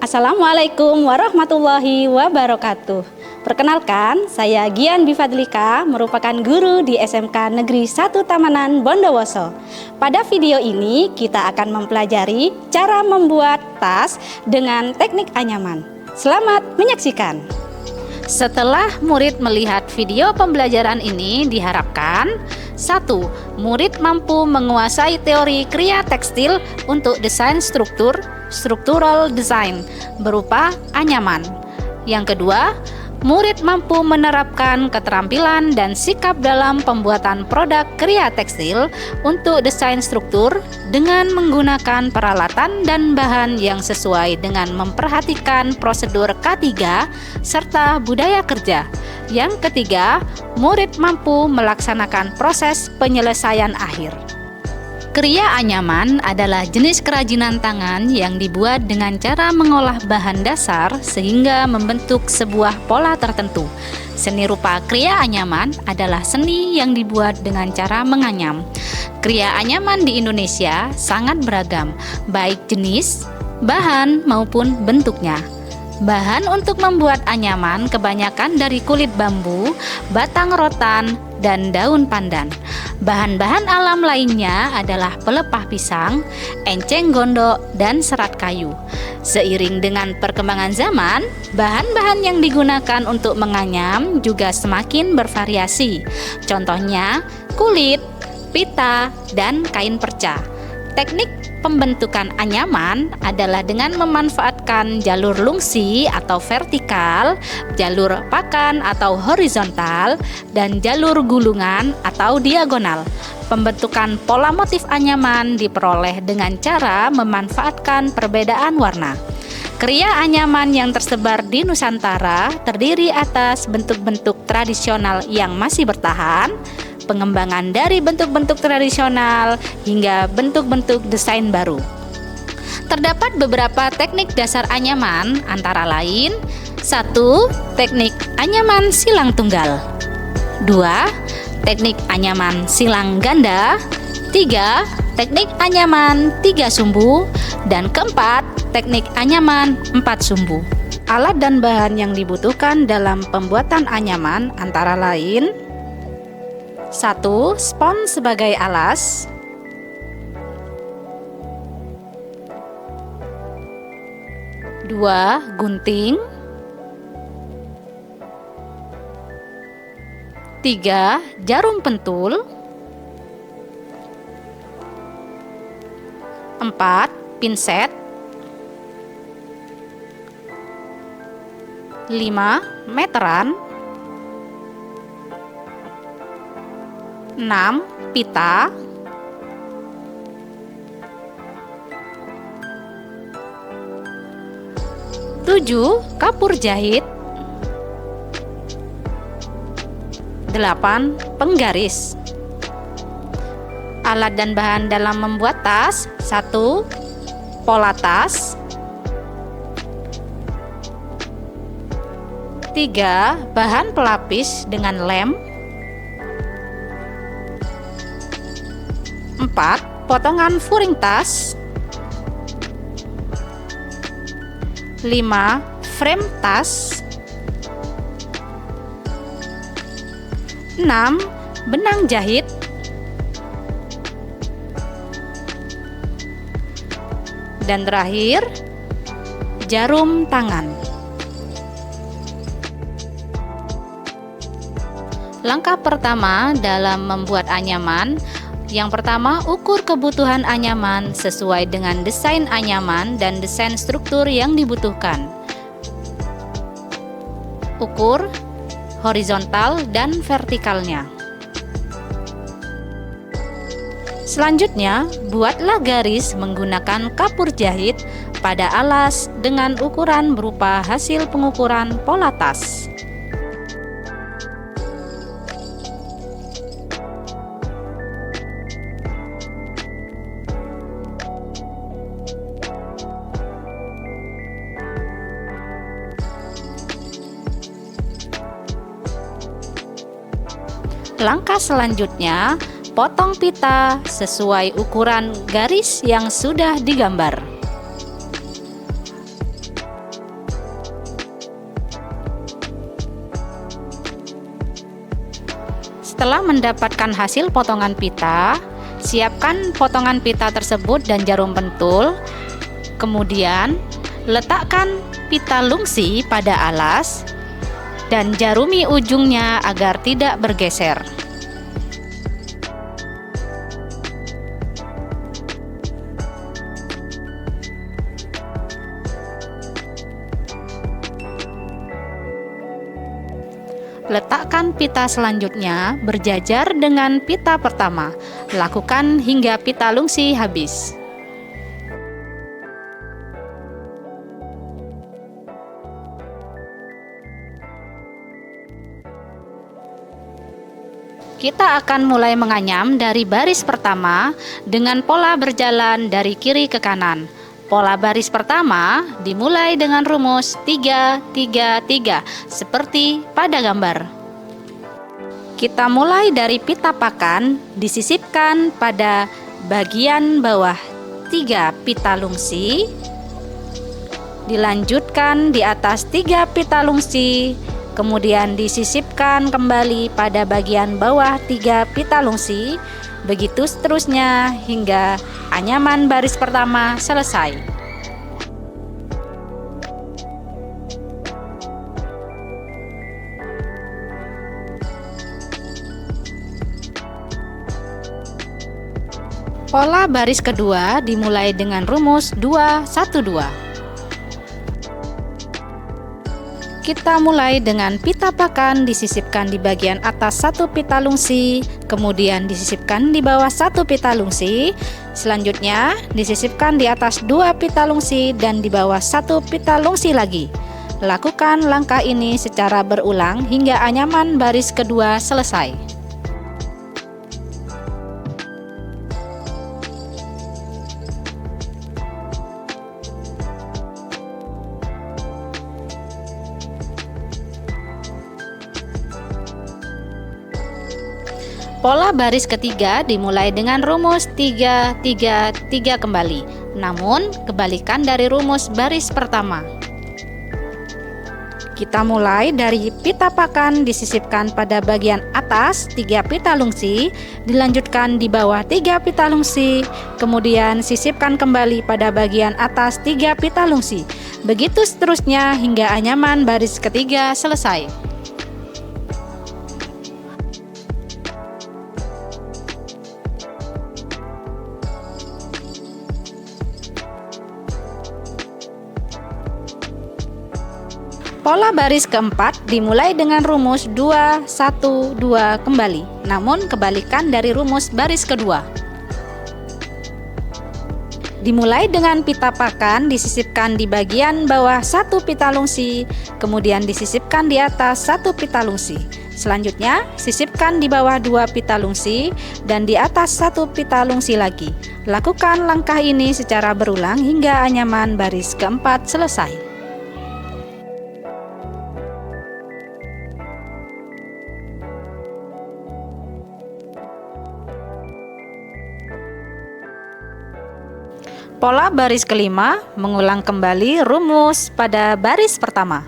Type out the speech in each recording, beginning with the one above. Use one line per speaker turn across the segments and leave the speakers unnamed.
Assalamualaikum warahmatullahi wabarakatuh. Perkenalkan, saya Gian Bifadlika, merupakan guru di SMK Negeri 1 Tamanan Bondowoso. Pada video ini kita akan mempelajari cara membuat tas dengan teknik anyaman. Selamat menyaksikan. Setelah murid melihat video pembelajaran ini, diharapkan 1. Murid mampu menguasai teori kriya tekstil untuk desain structural design berupa anyaman. Yang kedua, murid mampu menerapkan keterampilan dan sikap dalam pembuatan produk kriya tekstil untuk desain struktur dengan menggunakan peralatan dan bahan yang sesuai dengan memperhatikan prosedur K3 serta budaya kerja. Yang ketiga, murid mampu melaksanakan proses penyelesaian akhir. Kriya anyaman adalah jenis kerajinan tangan yang dibuat dengan cara mengolah bahan dasar sehingga membentuk sebuah pola tertentu. Seni rupa kriya anyaman adalah seni yang dibuat dengan cara menganyam. Kriya anyaman di Indonesia sangat beragam, baik jenis, bahan maupun bentuknya. Bahan untuk membuat anyaman kebanyakan dari kulit bambu, batang rotan, dan daun pandan. Bahan-bahan alam lainnya adalah pelepah pisang, enceng gondok, dan serat kayu. Seiring dengan perkembangan zaman, bahan-bahan yang digunakan untuk menganyam juga semakin bervariasi. Contohnya kulit, pita, dan kain perca. Teknik pembentukan anyaman adalah dengan memanfaatkan jalur lungsi atau vertikal, jalur pakan atau horizontal, dan jalur gulungan atau diagonal. Pembentukan pola motif anyaman diperoleh dengan cara memanfaatkan perbedaan warna. Kriya anyaman yang tersebar di Nusantara terdiri atas bentuk-bentuk tradisional yang masih bertahan, pengembangan dari bentuk-bentuk tradisional hingga bentuk-bentuk desain baru. Terdapat beberapa teknik dasar anyaman antara lain 1. Teknik anyaman silang tunggal 2. Teknik anyaman silang ganda 3. Teknik anyaman 3 sumbu dan keempat, teknik anyaman 4 sumbu. Alat dan bahan yang dibutuhkan dalam pembuatan anyaman antara lain 1. Spons sebagai alas 2. Gunting 3. Jarum pentul 4. Pinset 5. Meteran 6. Pita 7. Kapur jahit 8. Penggaris. Alat dan bahan dalam membuat tas 1. Pola tas 3. Bahan pelapis dengan lem 4. Potongan furing tas 5. Frame tas 6. Benang jahit 7. Dan terakhir, jarum tangan. Langkah pertama dalam membuat anyaman, yang pertama, ukur kebutuhan anyaman sesuai dengan desain anyaman dan desain struktur yang dibutuhkan. Ukur horizontal dan vertikalnya. Selanjutnya, buatlah garis menggunakan kapur jahit pada alas dengan ukuran berupa hasil pengukuran pola tas. Langkah selanjutnya, potong pita sesuai ukuran garis yang sudah digambar. Setelah mendapatkan hasil potongan pita, siapkan potongan pita tersebut dan jarum pentul. Kemudian, letakkan pita lungsi pada alas dan jarumi ujungnya agar tidak bergeser. Letakkan pita selanjutnya berjajar dengan pita pertama. Lakukan hingga pita lungsi habis. Kita akan mulai menganyam dari baris pertama dengan pola berjalan dari kiri ke kanan. Pola baris pertama dimulai dengan rumus 3, 3, 3 seperti pada gambar. Kita mulai dari pita pakan, disisipkan pada bagian bawah 3 pita lungsi, dilanjutkan di atas 3 pita lungsi, kemudian disisipkan kembali pada bagian bawah 3 pita lungsi, begitu seterusnya hingga anyaman baris pertama selesai. Pola baris kedua dimulai dengan rumus 2, 1, 2. Kita mulai dengan pita pakan disisipkan di bagian atas 1 pita lungsi, kemudian disisipkan di bawah 1 pita lungsi, selanjutnya disisipkan di atas 2 pita lungsi dan di bawah 1 pita lungsi lagi. Lakukan langkah ini secara berulang hingga anyaman baris kedua selesai. Pola baris ketiga dimulai dengan rumus 3, 3, 3 kembali, namun kebalikan dari rumus baris pertama. Kita mulai dari pita pakan disisipkan pada bagian atas 3 pita lungsi, dilanjutkan di bawah 3 pita lungsi, kemudian sisipkan kembali pada bagian atas 3 pita lungsi. Begitu seterusnya hingga anyaman baris ketiga selesai. Pola baris keempat dimulai dengan rumus 2, 1, 2 kembali, namun kebalikan dari rumus baris kedua. Dimulai dengan pita pakan disisipkan di bagian bawah 1 pita lungsi, kemudian disisipkan di atas 1 pita lungsi. Selanjutnya, sisipkan di bawah 2 pita lungsi dan di atas 1 pita lungsi lagi. Lakukan langkah ini secara berulang hingga anyaman baris keempat selesai. Pola baris kelima mengulang kembali rumus pada baris pertama.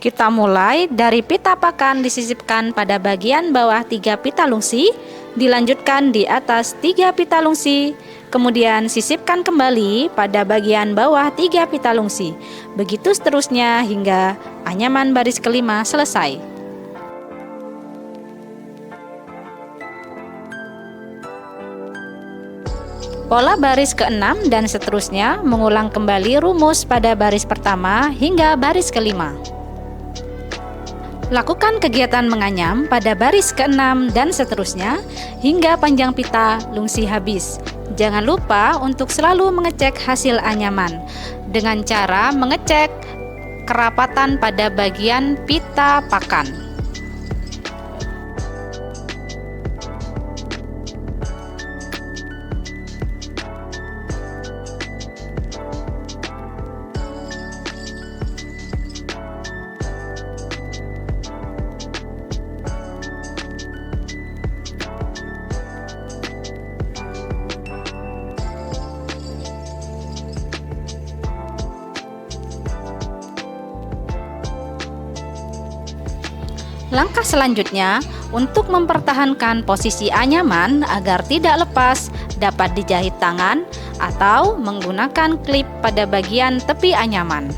Kita mulai dari pita pakan disisipkan pada bagian bawah 3 pita lungsi, dilanjutkan di atas 3 pita lungsi, kemudian sisipkan kembali pada bagian bawah 3 pita lungsi. Begitu seterusnya hingga anyaman baris kelima selesai. Pola baris ke-6 dan seterusnya mengulang kembali rumus pada baris pertama hingga baris kelima. Lakukan kegiatan menganyam pada baris ke-6 dan seterusnya hingga panjang pita lungsi habis. Jangan lupa untuk selalu mengecek hasil anyaman dengan cara mengecek kerapatan pada bagian pita pakan. Langkah selanjutnya, untuk mempertahankan posisi anyaman agar tidak lepas, dapat dijahit tangan atau menggunakan klip pada bagian tepi anyaman.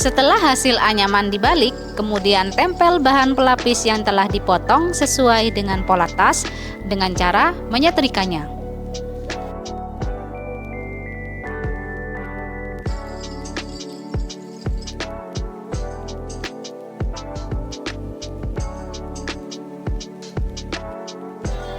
Setelah hasil anyaman dibalik, kemudian tempel bahan pelapis yang telah dipotong sesuai dengan pola tas dengan cara menyetrikanya.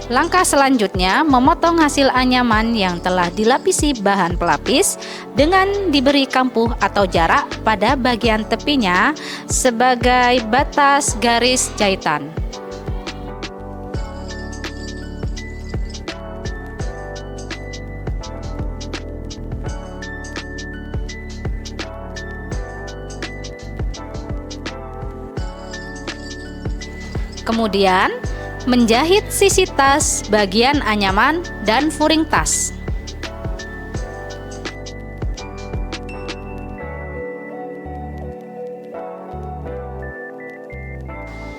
Langkah selanjutnya, memotong hasil anyaman yang telah dilapisi bahan pelapis dengan diberi kampuh atau jarak pada bagian tepinya sebagai batas garis jahitan. Kemudian, menjahit sisi tas, bagian anyaman, dan furing tas.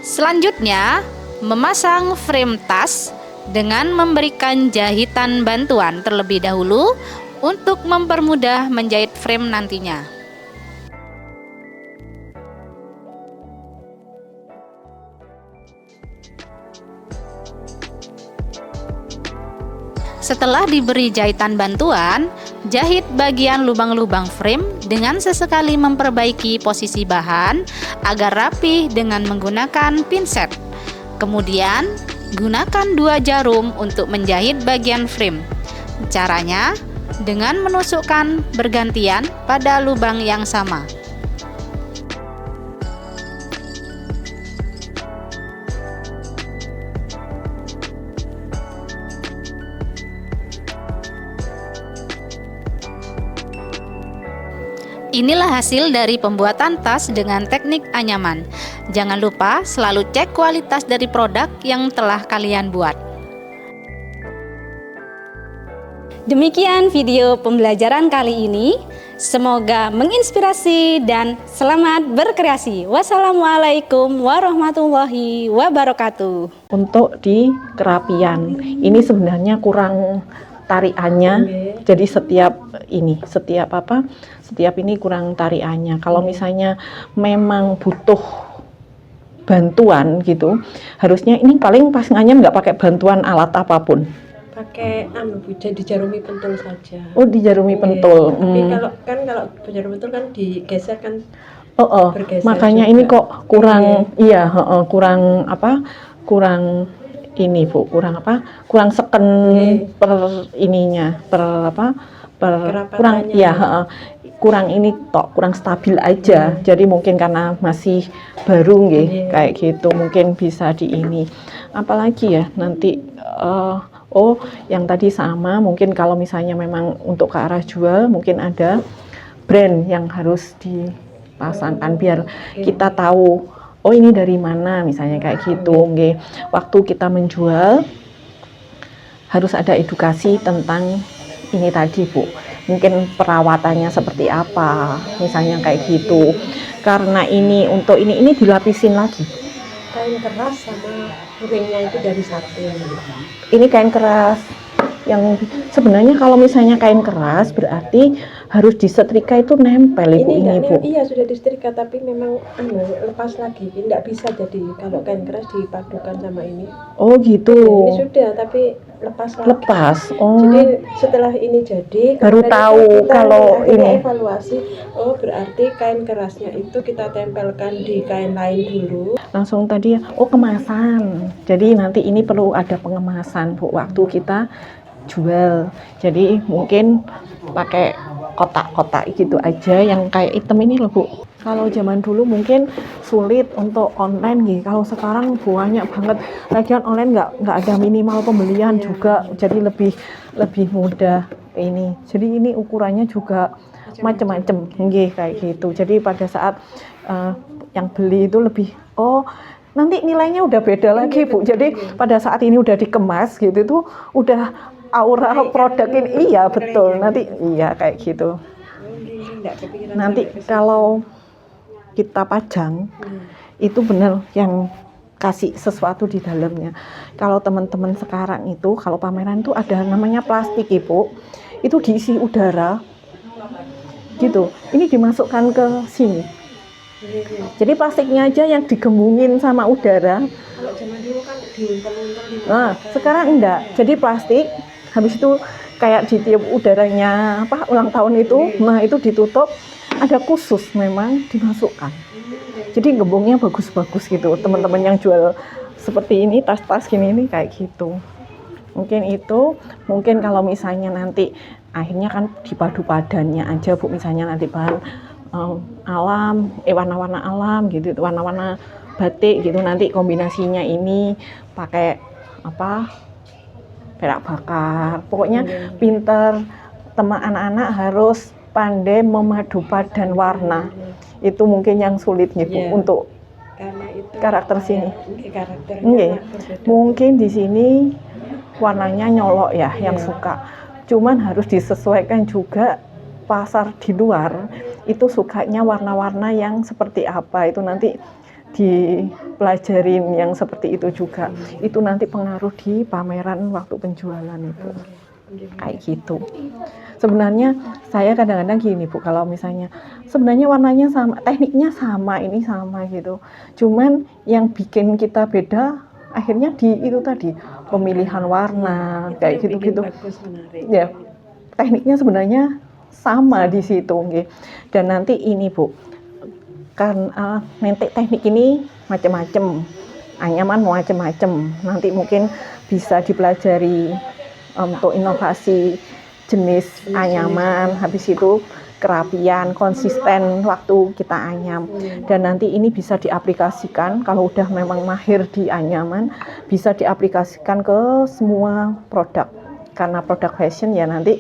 Selanjutnya, memasang frame tas dengan memberikan jahitan bantuan terlebih dahulu untuk mempermudah menjahit frame nantinya. Setelah diberi jahitan bantuan, jahit bagian lubang-lubang frame dengan sesekali memperbaiki posisi bahan agar rapi dengan menggunakan pinset. Kemudian, gunakan 2 jarum untuk menjahit bagian frame. Caranya dengan menusukkan bergantian pada lubang yang sama. Inilah hasil dari pembuatan tas dengan teknik anyaman. Jangan lupa selalu cek kualitas dari produk yang telah kalian buat. Demikian video pembelajaran kali ini. Semoga menginspirasi dan selamat berkreasi. Wassalamualaikum warahmatullahi wabarakatuh.
Untuk di kerapian, ini sebenarnya kurang tariannya. Jadi setiap ini kurang tariannya. Kalau misalnya memang butuh bantuan gitu, harusnya ini paling pas nganyam nggak pakai bantuan alat apapun.
Pakai dijarumi pentul saja.
Oh, dijarumi pentul.
Tapi kalau dijarumi pentul kan digeser kan. Bergeser
Makanya juga. Ini kok kurang kurang ini Bu, kurang seken per ininya, kurang ini kurang stabil aja. Jadi mungkin karena masih baru kayak gitu, mungkin bisa di ini. Apalagi ya nanti yang tadi sama, mungkin kalau misalnya memang untuk ke arah jual, mungkin ada brand yang harus dipasangkan biar kita tahu ini dari mana, misalnya kayak gitu. Waktu kita menjual harus ada edukasi tentang ini tadi Bu, mungkin perawatannya seperti apa, misalnya kayak gitu. Karena ini untuk ini dilapisin lagi.
Kain keras sama ringnya itu dari satin.
Ini kain keras. Yang sebenarnya kalau misalnya kain keras berarti harus disetrika itu nempel Ibu ini Bu.
Iya sudah disetrika tapi memang lepas lagi, tidak bisa jadi kalau kain keras dipadukan sama ini.
Oh gitu.
Ini sudah tapi lepas lagi.
Lepas. Oh.
Jadi setelah ini jadi
baru tahu kalau ini
evaluasi. Oh berarti kain kerasnya itu kita tempelkan di kain lain dulu.
Langsung tadi kemasan. Jadi nanti ini perlu ada pengemasan Bu waktu kita jual. Jadi mungkin pakai kotak-kotak gitu aja yang kayak item ini loh Bu. Kalau zaman dulu mungkin sulit untuk online gitu. Kalau sekarang banyak banget. Lagian online nggak ada minimal pembelian juga. Jadi lebih mudah ini. Jadi ini ukurannya juga macam-macam kayak gitu. Jadi pada saat yang beli itu lebih nanti nilainya udah beda lagi Bu. Jadi pada saat ini udah dikemas gitu tuh udah aura produk ini, iya betul, nanti iya kayak gitu. Nanti kalau kita pajang itu benar yang kasih sesuatu di dalamnya. Kalau teman-teman sekarang itu kalau pameran itu ada namanya plastik Ibu, itu diisi udara gitu, ini dimasukkan ke sini. Jadi plastiknya aja yang digembungin sama udara.
Kalau zaman dulu kan diuntel-untel di
Nah sekarang enggak, jadi plastik habis itu kayak ditiup udaranya apa ulang tahun itu, nah itu ditutup, ada khusus memang dimasukkan. Jadi gembungnya bagus-bagus gitu. Teman-teman yang jual seperti ini, tas-tas gini ini kayak gitu. Mungkin itu, mungkin kalau misalnya nanti akhirnya kan dipadu padannya aja Bu, misalnya nanti bahan alam, warna-warna alam gitu, warna-warna batik gitu. Nanti kombinasinya ini pakai apa? Perak bakar. Pokoknya pinter, teman anak-anak harus pandai memadu padan warna. Itu mungkin yang sulit nih Bu untuk
karena itu
karakter sini.
Karakternya
Mungkin di sini warnanya nyolok ya yang suka. Cuman harus disesuaikan juga pasar di luar itu sukanya warna-warna yang seperti apa, itu nanti dipelajarin yang seperti itu juga. Itu nanti pengaruh di pameran waktu penjualan itu. Kayak gitu. Sebenarnya saya kadang-kadang gini Bu, kalau misalnya sebenarnya warnanya sama, tekniknya sama, ini sama gitu. Cuman yang bikin kita beda akhirnya di itu tadi, pemilihan warna kayak gitu-gitu. Ya, tekniknya sebenarnya sama di situ nggih. Dan nanti ini Bu, kan nanti teknik ini macam-macam. Anyaman macam-macam. Nanti mungkin bisa dipelajari untuk inovasi jenis anyaman, habis itu kerapian, konsisten waktu kita anyam. Dan nanti ini bisa diaplikasikan kalau udah memang mahir di anyaman, bisa diaplikasikan ke semua produk. Karena produk fashion ya nanti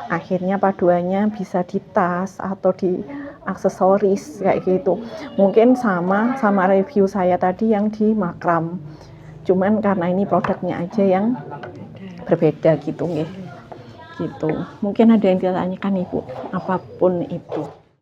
akhirnya paduannya bisa di tas atau di aksesoris kayak gitu. Mungkin sama review saya tadi yang di makram. Cuman karena ini produknya aja yang berbeda gitu nggih. Gitu. Mungkin ada yang ditanyakan Ibu, apapun itu.